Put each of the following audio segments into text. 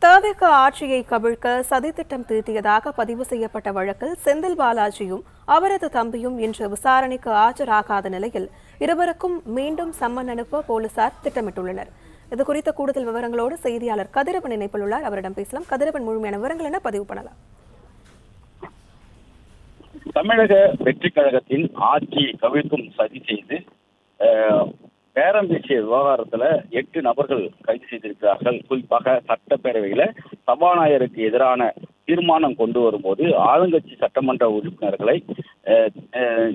தவிக ஆட்சியை கவிழ்க்க சதித்திட்டம் தீட்டியதாக பதிவு செய்யப்பட்ட வழக்கில் செந்தில் பாலாஜியும் அவரது தம்பியும் இன்று விசாரணைக்கு ஆஜராகாத நிலையில் இருவருக்கும் மீண்டும் சம்மன் அனுப்ப போலீசார் திட்டமிட்டுள்ளனர். இதுகுறித்த கூடுதல் விவரங்களோடு செய்தியாளர் கதிரவன் இணைப்பில் உள்ளார். அவரிடம் பேசலாம். கதிரவன், முழுமையான விவரங்கள் என பதிவு பண்ணலாம். தமிழக வெற்றி கழகத்தின் ஆட்சியை கவிழ்க்கும் சதி செய்து பேரம் பேசிய விவகாரத்துல 8 நபர்கள் கைது செய்திருக்கிறார்கள். குறிப்பாக சட்டப்பேரவையில சபாநாயகருக்கு எதிரான தீர்மானம் கொண்டு வரும்போது ஆளுங்கட்சி சட்டமன்ற உறுப்பினர்களை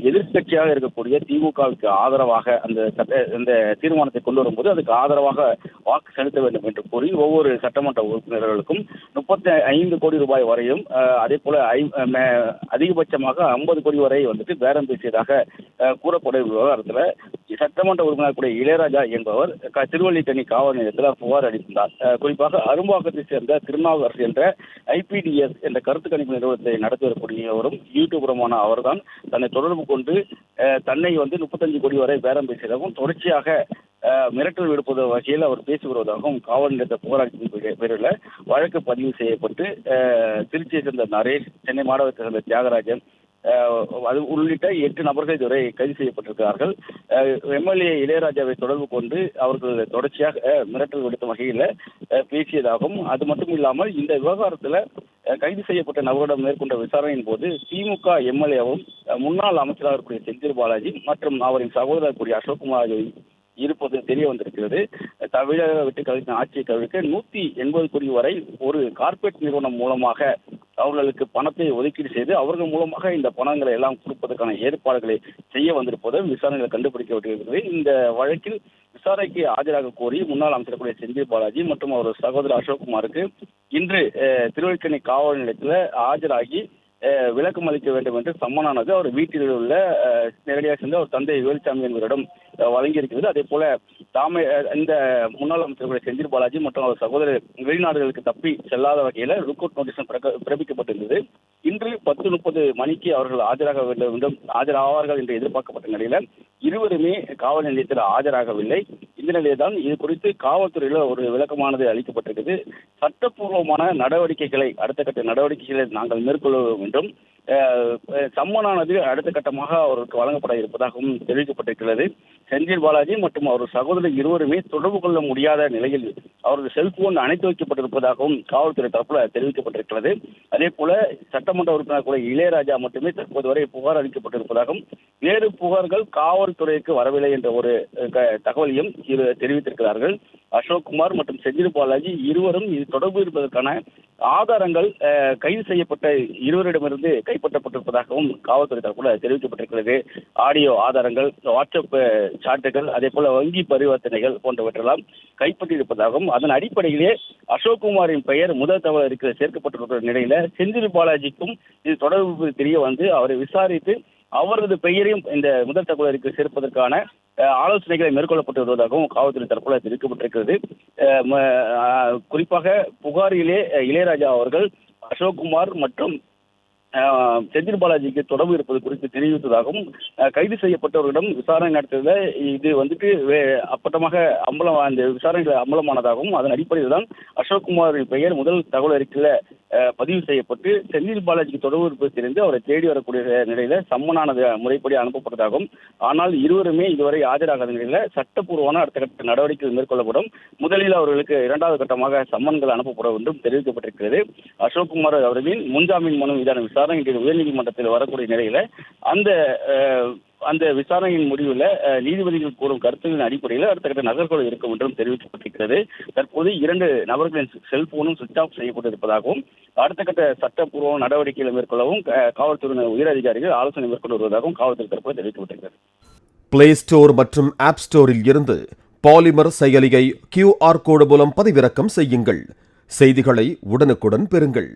எதிர்கட்சியாக இருக்கக்கூடிய திமுகவுக்கு ஆதரவாக அந்த தீர்மானத்தை கொண்டு வரும்போது அதுக்கு ஆதரவாக வாக்கு செலுத்த வேண்டும் என்று கூறி ஒவ்வொரு சட்டமன்ற உறுப்பினர்களுக்கும் 35 கோடி ரூபாய் வரையும் அதே போல அதிகபட்சமாக 50 கோடி வரை பேரம் பேசியதாக கூறப்படும் விவகாரத்துல சட்டமன்ற உறுப்பினர் கூடிய இளையராஜா என்பவர் திருவல்லிக்கேணி காவல் நிலையத்தில் புகார் அளித்தார். குறிப்பாக அரும்பாக்கத்தை சேர்ந்த திருநாவுக்கரசு என்ற IPDS என்ற கருத்து கணிப்பு நிறுவனத்தை நடத்தி வரக்கூடியவரும் யூடியூபருமான அவர்தான் தன்னை தொடர்பு கொண்டு தன்னை 35 கோடி வரை பேரம் பேசியதாகவும் தொடர்ச்சியாக மிரட்டல் விடுப்பது வகையில் அவர் பேசி வருவதாகவும் காவல் நிலையத்தை புகாரளித்த பேரில் வழக்கு பதிவு செய்யப்பட்டு திருச்சியை சேர்ந்த நரேஷ், சென்னை மாவட்டத்தை சேர்ந்த தியாகராஜன் அது உள்ளிட்ட 8 நபர்கள் இதுவரை கைது செய்யப்பட்டிருக்கிறார்கள். MLA இளையராஜாவை தொடர்பு கொண்டு அவர்கள் தொடர்ச்சியாக மிரட்டல் விடுத்த வகையில் பேசியதாகவும், அது மட்டும் இல்லாமல் இந்த விவகாரத்தில் கைது செய்யப்பட்ட நபரிடம் மேற்கொண்ட விசாரணையின் போது திமுக MLAவும் முன்னாள் அமைச்சராக இருக்கக்கூடிய செந்தில் பாலாஜி மற்றும் அவரின் சகோதரர் கூடிய அசோக்குமார் இருப்பது தெரிய வந்திருக்கிறது. தமிழக வெற்றி கழகத்தின் ஆட்சியை கவிழ்க்க 180 கோடி வரை ஒரு கார்ப்பரேட் நிறுவனம் மூலமாக அவர்களுக்கு பணத்தை ஒதுக்கீடு செய்து அவர்கள் மூலமாக இந்த பணங்களை எல்லாம் கொடுப்பதற்கான ஏற்பாடுகளை செய்ய வந்திருப்பது விசாரணைகளை கண்டுபிடிக்கப்பட்டிருக்கிறது. இந்த வழக்கில் விசாரணைக்கு ஆஜராக கோரி முன்னாள் அமைச்சர் கூடிய செந்தில் பாலாஜி மற்றும் அவர் சகோதரர் அசோக்குமாருக்கு இன்று திருவல்லிக்கேணி காவல் நிலையத்தில் ஆஜராகி விளக்கம் அளிக்க வேண்டும் என்று சம்மனானது அவர் வீட்டில் உள்ள நேரடியாக சென்று அவர் தந்தை வேலுச்சாமி என்பவரிடம் வழங்கியிருக்கிறது. அதே போல இந்த முன்னாள் அமைச்சர்கள் செந்தில் பாலாஜி மற்றும் அவர் சகோதரர் வெளிநாடுகளுக்கு தப்பி செல்லாத வகையில் லுக் அவுட் நோட்டீஸ் பிறப்பிக்கப்பட்டிருந்தது. இன்று 10:30 மணிக்கு அவர்கள் ஆஜராவார்கள் என்று எதிர்பார்க்கப்பட்ட நிலையில இருவருமே காவல் நிலையத்தில் ஆஜராகவில்லை. இந்த நிலையில்தான் இது குறித்து காவல்துறையில ஒரு விளக்கமானது அளிக்கப்பட்டிருக்கிறது. சட்டப்பூர்வமான நடவடிக்கைகளை அடுத்த கட்ட நடவடிக்கைகளை நாங்கள் மேற்கொள்ள என்றும் சம்மனானது அடுத்த கட்டமாக அவருக்கு வழங்கப்பட இருப்பதாகவும் தெரிவிக்கப்பட்டிருக்கிறது. செந்தில் பாலாஜி மற்றும் அவர் சகோதரர் இருவருமே தொடர்பு கொள்ள முடியாத நிலையில் அவரது செல்போன் அணைத்து வைக்கப்பட்டிருப்பதாகவும் காவல்துறை தரப்புல தெரிவிக்கப்பட்டிருக்கிறது. அதே போல சட்டமன்ற உறுப்பினர் கூட இளையராஜா மட்டுமே தற்போது வரை புகார் அளிக்கப்பட்டிருப்பதாகவும் வேறு புகார்கள் காவல்துறைக்கு வரவில்லை என்ற ஒரு தகவலையும் தெரிவித்திருக்கிறார்கள். அசோக்குமார் மற்றும் செந்தில் பாலாஜி இருவரும் இது தொடர்பு இருப்பதற்கான ஆதாரங்கள் கைது செய்யப்பட்ட இருவரிடமிருந்து கைப்பற்றப்பட்டிருப்பதாகவும் காவல்துறை தரப்புல தெரிவிக்கப்பட்டிருக்கிறது. ஆடியோ ஆதாரங்கள், வாட்ஸ்அப் சாட்டுகள், அதே போல வங்கி பரிவர்த்தனைகள் போன்றவற்றெல்லாம் கைப்பற்றியிருப்பதாகவும் அதன் அடிப்படையிலே அசோக்குமாரின் பெயர் முதல் தகவல் சேர்க்கப்பட்டிருக்கிற நிலையில செந்தில் பாலாஜிக்கும் இது தொடர்பு தெரிய வந்து அவரை விசாரித்து அவரது பெயரையும் இந்த முதல் தகவலுக்கு சேர்ப்பதற்கான ஆலோசனைகளை மேற்கொள்ளப்பட்டு வருவதாகவும் காவல்துறை தரப்புல தெரிவிக்கப்பட்டிருக்கிறது. குறிப்பாக புகாரிலே இளையராஜா அவர்கள் அசோக்குமார் மற்றும் செந்தில் பாலாஜிக்கு தொடர்பு இருப்பது குறித்து தெரிவித்ததாகவும் கைது செய்யப்பட்டவர்களிடம் விசாரணை நடத்தியதில் இது அப்பட்டமாக அந்த விசாரணைகள் அம்பலமானதாகவும் அதன் அடிப்படையில் தான் அசோக்குமாரின் பெயர் முதல் தகவல் அறிக்கையில் பதிவு செய்யப்பட்டு செந்தில் பாலாஜிக்கு தொடர்பு இருப்பது தெரிந்து அவரை தேடி வரக்கூடிய நிலையில சம்மனானது முறைப்படி அனுப்பப்பட்டதாகவும், ஆனால் இருவருமே இதுவரை ஆஜராகாத நிலையில சட்டப்பூர்வமான அடுத்த கட்ட நடவடிக்கைகள் மேற்கொள்ளப்படும். முதலில் அவர்களுக்கு 2வது கட்டமாக சம்மன்கள் அனுப்பப்படும் என்றும் தெரிவிக்கப்பட்டிருக்கிறது. அசோக்குமார் அவர்களின் முன்ஜாமீன் மனு மீதான விசாரணை உயர்நீதிமன்றத்தில் வரக்கூடிய நிலையில அந்த விசாரணையின் முடிவில் நீதிபதிகள் கூறும் கருத்துகளின் அடிப்படையில் அடுத்த கட்ட நகர்வுகள் இருக்கும் என்றும் தெரிவிக்கப்பட்டிருக்கிறது. தற்போது 2 நபர்களின் செல்போனும் சுவிட்ச் ஆஃப் செய்யப்பட்டிருப்பதாகவும் அடுத்த கட்ட சட்டப்பூர்வ நடவடிக்கைகளை மேற்கொள்ளவும் காவல்துறை உயர் அதிகாரிகள் ஆலோசனை மேற்கொண்டு வருவதாகவும் காவல்துறை தரப்பு தெரிவிக்கப்பட்டிருக்கிறது. பிளே ஸ்டோர் மற்றும் ஆப் ஸ்டோரில் இருந்து பாலிமர் செயலியை QR கோடு மூலம் பதிவிறக்கம் செய்யுங்கள். செய்திகளை உடனுக்குடன் பெறுங்கள்.